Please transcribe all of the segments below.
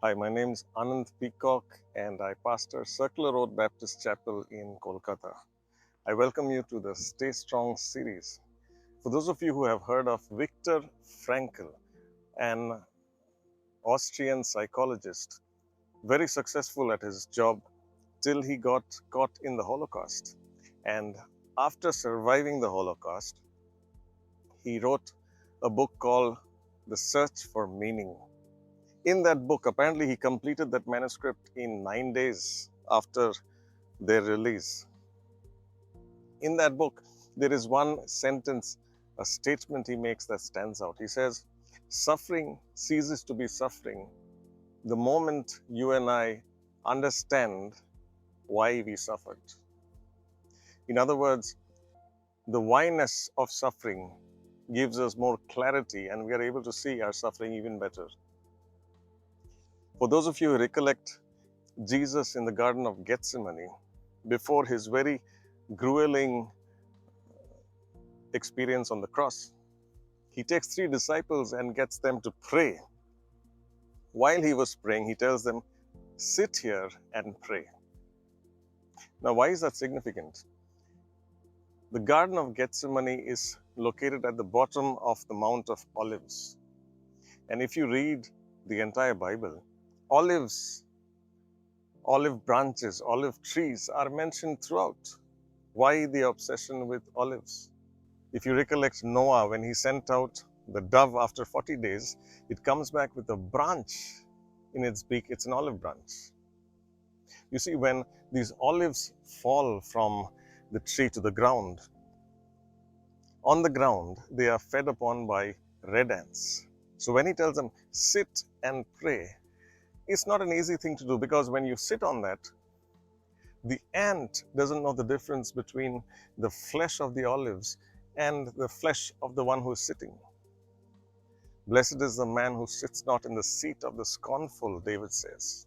Hi, my name is Anand Peacock and I pastor Circular Road Baptist Chapel in Kolkata. I welcome you to the Stay Strong series. For those of you who have heard of Viktor Frankl, an Austrian psychologist, very successful at his job till he got caught in the Holocaust. And after surviving the Holocaust, he wrote a book called The Search for Meaning. In that book, apparently he completed that manuscript in 9 days after their release. In that book, there is one sentence, a statement he makes that stands out. He says, suffering ceases to be suffering the moment you and I understand why we suffered. In other words, the whyness of suffering gives us more clarity and we are able to see our suffering even better. For those of you who recollect Jesus in the Garden of Gethsemane, before his very grueling experience on the cross, he takes three disciples and gets them to pray. While he was praying, he tells them, sit here and pray. Now, why is that significant? The Garden of Gethsemane is located at the bottom of the Mount of Olives. And if you read the entire Bible, olive branches, olive trees are mentioned throughout. Why the obsession with olives? If you recollect Noah, when he sent out the dove after 40 days, it comes back with a branch in its beak. It's an olive branch. You see, when these olives fall from the tree to the ground, on the ground, they are fed upon by red ants. So when he tells them, sit and pray, it's not an easy thing to do because when you sit on that, the ant doesn't know the difference between the flesh of the olives and the flesh of the one who is sitting. Blessed is the man who sits not in the seat of the scornful, David says.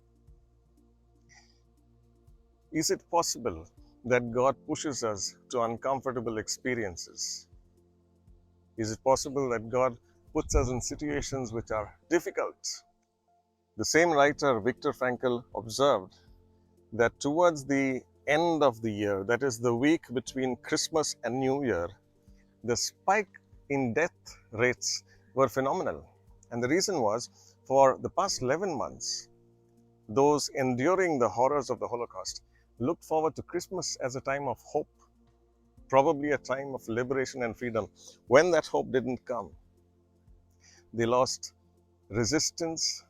Is it possible that God pushes us to uncomfortable experiences? Is it possible that God puts us in situations which are difficult? The same writer, Viktor Frankl, observed that towards the end of the year, that is the week between Christmas and New Year, the spike in death rates were phenomenal. And the reason was, for the past 11 months, those enduring the horrors of the Holocaust looked forward to Christmas as a time of hope, probably a time of liberation and freedom. When that hope didn't come, they lost resistance,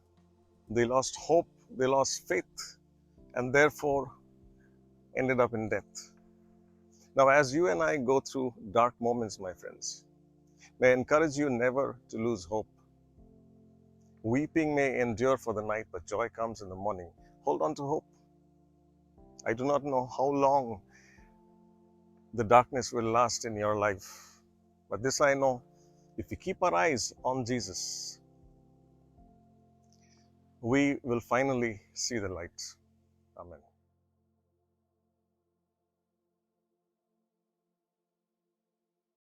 they lost hope, they lost faith, and therefore ended up in death. Now, as you and I go through dark moments, my friends, may I encourage you never to lose hope. Weeping may endure for the night, but joy comes in the morning. Hold on to hope. I do not know how long the darkness will last in your life, but this I know, if we keep our eyes on Jesus, we will finally see the light. Amen.